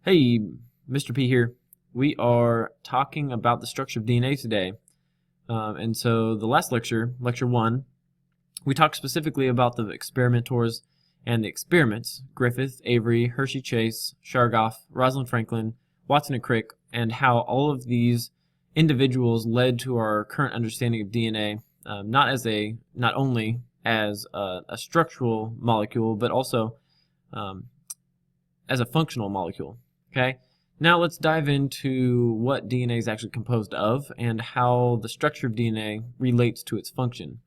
Hey, Mr. P here. We are talking about the structure of DNA today. And so the last lecture, lecture 1, we talked specifically about the experimentors and the experiments, Griffith, Avery, Hershey Chase, Chargaff, Rosalind Franklin, Watson and Crick, and how all of these individuals led to our current understanding of DNA, not only as a structural molecule, but also as a functional molecule. Okay, now let's dive into what DNA is actually composed of and how the structure of DNA relates to its function.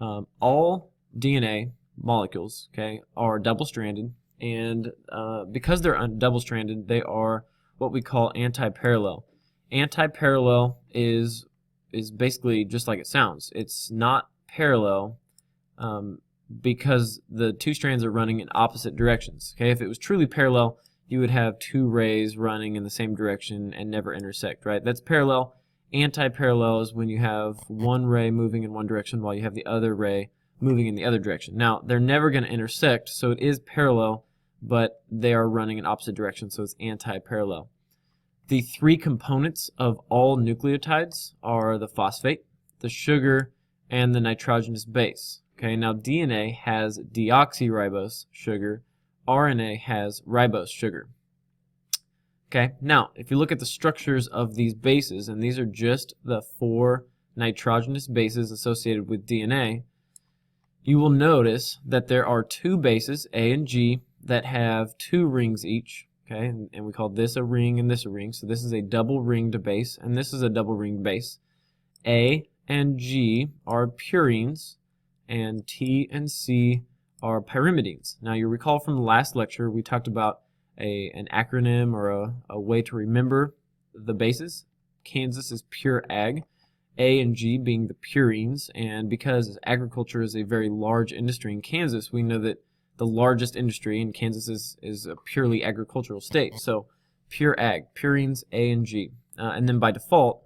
All DNA molecules, okay, are double-stranded, and because they're double-stranded, they are what we call anti-parallel. Anti-parallel is basically just like it sounds. It's not parallel because the two strands are running in opposite directions. Okay, if it was truly parallel, you would have two rays running in the same direction and never intersect, right? That's parallel. Anti-parallel is when you have one ray moving in one direction while you have the other ray moving in the other direction. Now, they're never going to intersect, so it is parallel, but they are running in opposite directions, so it's anti-parallel. The three components of all nucleotides are the phosphate, the sugar, and the nitrogenous base. Okay, now DNA has deoxyribose sugar, RNA has ribose sugar. Okay, now if you look at the structures of these bases, and these are just the 4 nitrogenous bases associated with DNA, you will notice that there are 2 bases, A and G, that have 2 rings each. Okay, and we call this a ring and this a ring. So this is a double ringed base, and this is a double ringed base. A and G are purines, and T and C are pyrimidines. Now you recall from the last lecture we talked about an acronym or a way to remember the bases. Kansas is pure ag, A and G being the purines, and because agriculture is a very large industry in Kansas, we know that the largest industry in Kansas is a purely agricultural state. So pure ag, purines, A and G. And then by default,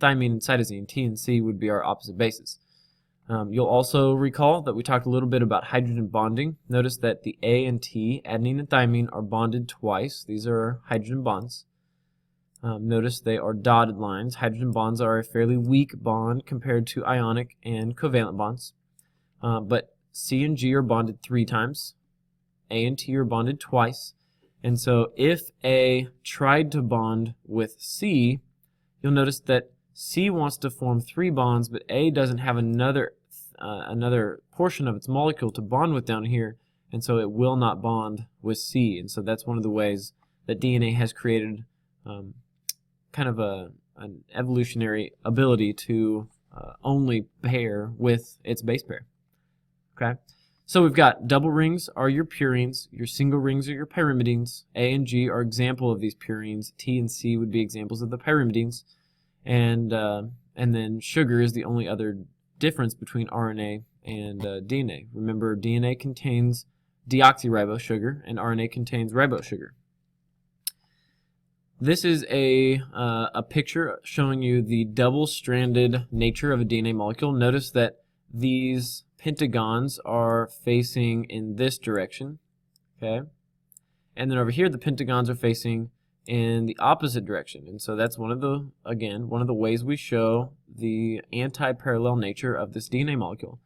thymine and cytosine, T and C, would be our opposite bases. You'll also recall that we talked a little bit about hydrogen bonding. Notice that the A and T, adenine and thymine, are bonded twice. These are hydrogen bonds. Notice they are dotted lines. Hydrogen bonds are a fairly weak bond compared to ionic and covalent bonds. But C and G are bonded 3 times. A and T are bonded twice. And so if A tried to bond with C, you'll notice that C wants to form 3 bonds, but A doesn't have another portion of its molecule to bond with down here, and so it will not bond with C. And so that's one of the ways that DNA has created kind of an evolutionary ability to only pair with its base pair. Okay, so we've got double rings are your purines, your single rings are your pyrimidines. A and G are example of these purines. T and C would be examples of the pyrimidines. And then sugar is the only other difference between RNA and DNA. Remember, DNA contains deoxyribose sugar, and RNA contains ribose sugar. This is a picture showing you the double-stranded nature of a DNA molecule. Notice that these pentagons are facing in this direction, okay? And then over here, the pentagons are facing in the opposite direction. And so that's one of the ways we show the anti-parallel nature of this DNA molecule.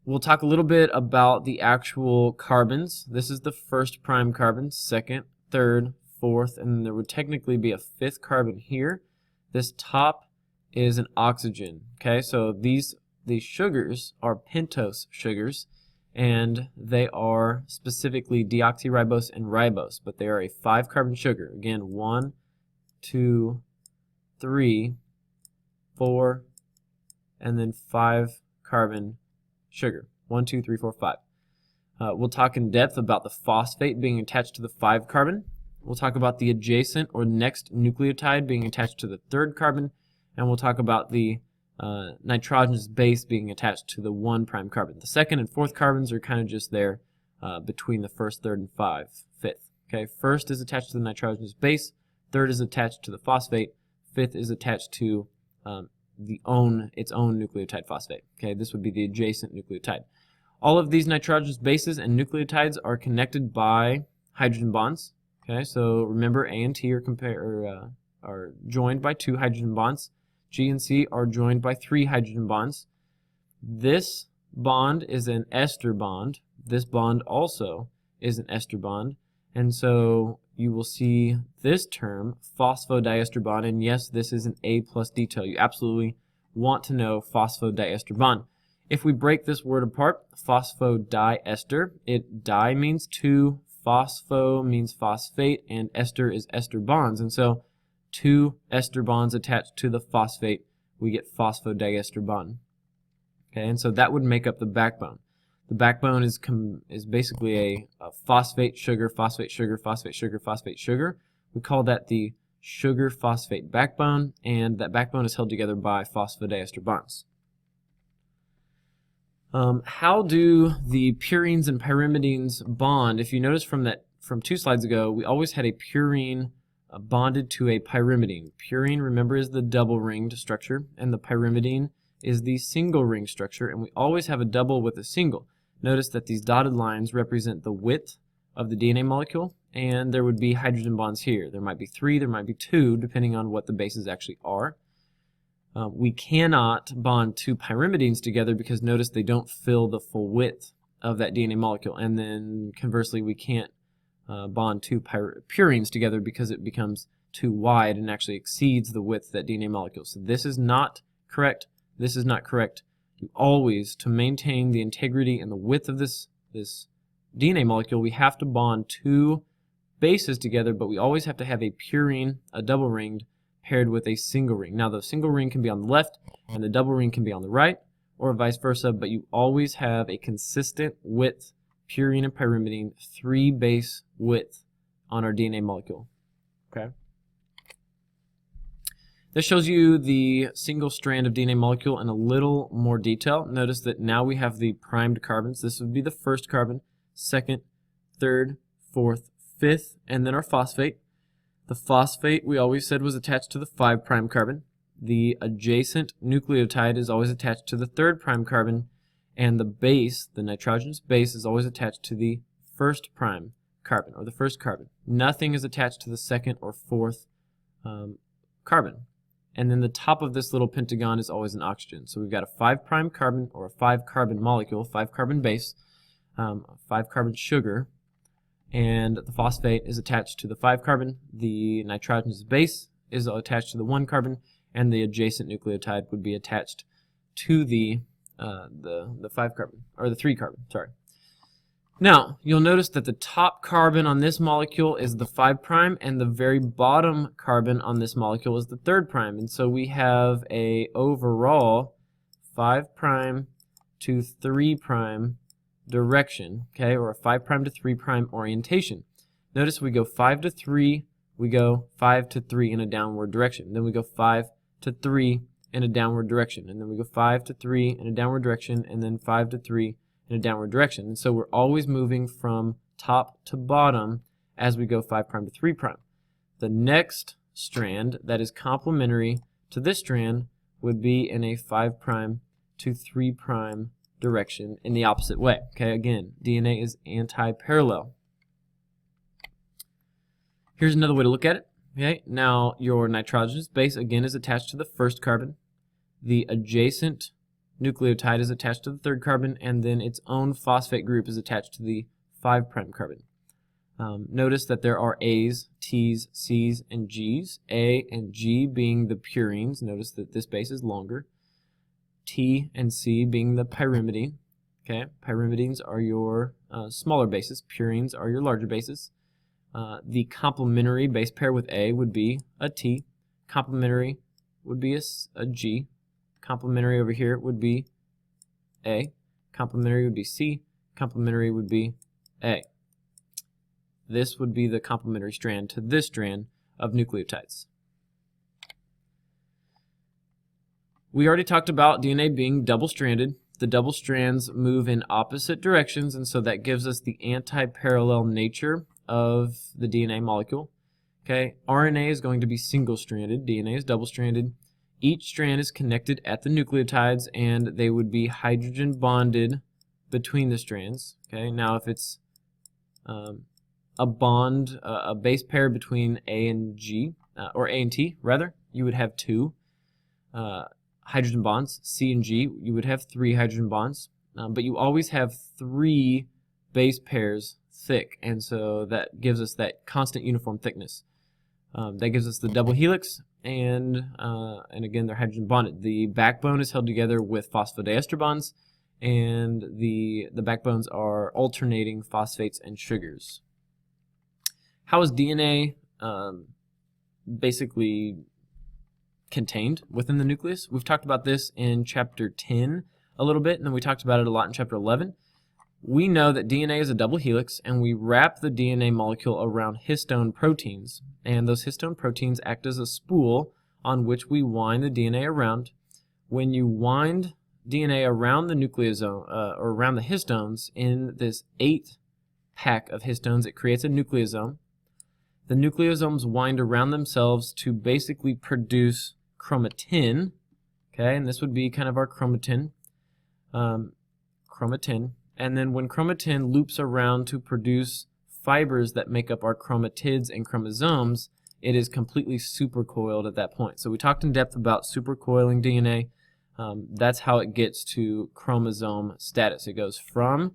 We'll talk a little bit about the actual carbons. This is the first prime carbon, second, third, fourth, and then there would technically be a 5th carbon here. This top is an oxygen. Okay, so these sugars are pentose sugars, and they are specifically deoxyribose and ribose, but they are a 5-carbon sugar. Again, 1, 2, 3, 4, and then 5-carbon sugar. 1, 2, 3, 4, 5. We'll talk in depth about the phosphate being attached to the 5-carbon. We'll talk about the adjacent or next nucleotide being attached to the 3rd carbon, and we'll talk about the nitrogenous base being attached to the 1' carbon. The 2nd and 4th carbons are kind of just there between the 1st, 3rd, and 5th. Okay, 1st is attached to the nitrogenous base, 3rd is attached to the phosphate, 5th is attached to its own nucleotide phosphate. Okay, this would be the adjacent nucleotide. All of these nitrogenous bases and nucleotides are connected by hydrogen bonds. Okay, so remember A and T are joined by 2 hydrogen bonds. G and C are joined by 3 hydrogen bonds. This bond is an ester bond. This bond also is an ester bond. And so you will see this term, phosphodiester bond, and yes, this is an A plus detail. You absolutely want to know phosphodiester bond. If we break this word apart, phosphodiester, di means 2, phospho means phosphate, and ester is ester bonds. And so 2 ester bonds attached to the phosphate, we get phosphodiester bond. Okay, and so that would make up the backbone. The backbone is basically a phosphate, sugar, phosphate, sugar, phosphate, sugar, phosphate, sugar. We call that the sugar phosphate backbone, and that backbone is held together by phosphodiester bonds. How do the purines and pyrimidines bond? If you notice from 2 slides ago, we always had a purine bonded to a pyrimidine. Purine, remember, is the double-ringed structure, and the pyrimidine is the single ring structure, and we always have a double with a single. Notice that these dotted lines represent the width of the DNA molecule, and there would be hydrogen bonds here. There might be 3, there might be 2, depending on what the bases actually are. We cannot bond 2 pyrimidines together because notice they don't fill the full width of that DNA molecule, and then conversely we can't bond 2 purines together because it becomes too wide and actually exceeds the width of that DNA molecule. So this is not correct. This is not correct. You always, to maintain the integrity and the width of this DNA molecule, we have to bond 2 bases together, but we always have to have a purine, a double-ringed, paired with a single ring. Now the single ring can be on the left and the double ring can be on the right, or vice versa, but you always have a consistent width, purine and pyrimidine, 3 base width on our DNA molecule. Okay. This shows you the single strand of DNA molecule in a little more detail. Notice that now we have the primed carbons. This would be the first carbon, second, third, fourth, fifth, and then our phosphate. The phosphate we always said was attached to the 5' carbon. The adjacent nucleotide is always attached to the 3' carbon, and the base, the nitrogenous base, is always attached to the 1' carbon, or the first carbon. Nothing is attached to the 2nd or 4th carbon. And then the top of this little pentagon is always an oxygen. So we've got a 5' carbon, or a 5 carbon molecule, 5 carbon base, 5 carbon sugar, and the phosphate is attached to the 5 carbon, the nitrogenous base is attached to the 1 carbon, and the adjacent nucleotide would be attached to the 5 carbon, or the 3 carbon, sorry. Now, you'll notice that the top carbon on this molecule is the 5', and the very bottom carbon on this molecule is the 3', and so we have a overall 5' to 3' direction, okay, or a 5' to 3' orientation. Notice we go 5 to 3, we go 5 to 3 in a downward direction. Then we go 5 to 3 in a downward direction, and then we go 5 to 3 in a downward direction, and then 5 to 3 in a downward direction. And so we're always moving from top to bottom as we go 5' to 3'. The next strand that is complementary to this strand would be in a 5' to 3' direction in the opposite way. Okay, again, DNA is anti-parallel. Here's another way to look at it. Okay, now your nitrogenous base again is attached to the 1st carbon. The adjacent nucleotide is attached to the 3rd carbon, and then its own phosphate group is attached to the 5' carbon. Notice that there are A's, T's, C's, and G's. A and G being the purines. Notice that this base is longer. T and C being the pyrimidine. Okay, pyrimidines are your smaller bases. Purines are your larger bases. The complementary base pair with A would be a T. Complementary would be a G. Complementary over here would be A. Complementary would be C. Complementary would be A. This would be the complementary strand to this strand of nucleotides. We already talked about DNA being double-stranded. The double strands move in opposite directions, and so that gives us the anti-parallel nature of the DNA molecule. Okay, RNA is going to be single-stranded. DNA is double-stranded. Each strand is connected at the nucleotides, and they would be hydrogen bonded between the strands. Okay, now if it's a bond, a base pair between A and G, or A and T rather, you would have 2 hydrogen bonds. C and G, you would have 3 hydrogen bonds, but you always have 3 base pairs thick, and so that gives us that constant uniform thickness. That gives us the double helix, and again, they're hydrogen bonded. The backbone is held together with phosphodiester bonds, and the backbones are alternating phosphates and sugars. How is DNA basically contained within the nucleus? We've talked about this in chapter 10 a little bit, and then we talked about it a lot in chapter 11. We know that DNA is a double helix, and we wrap the DNA molecule around histone proteins, and those histone proteins act as a spool on which we wind the DNA around. When you wind DNA around the nucleosome, or around the histones in this 8-pack of histones, it creates a nucleosome. The nucleosomes wind around themselves to basically produce chromatin, okay, and this would be kind of our chromatin. And then when chromatin loops around to produce fibers that make up our chromatids and chromosomes, it is completely supercoiled at that point. So we talked in depth about supercoiling DNA. That's how it gets to chromosome status. It goes from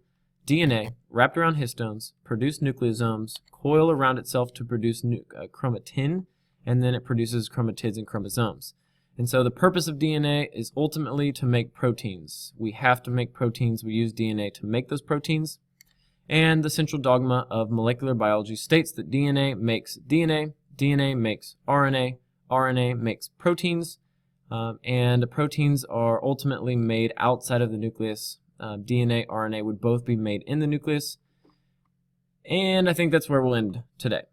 DNA wrapped around histones, produce nucleosomes, coil around itself to produce chromatin, and then it produces chromatids and chromosomes. And so the purpose of DNA is ultimately to make proteins. We have to make proteins. We use DNA to make those proteins. And the central dogma of molecular biology states that DNA makes DNA, DNA makes RNA, RNA makes proteins, and proteins are ultimately made outside of the nucleus. DNA, RNA would both be made in the nucleus. And I think that's where we'll end today.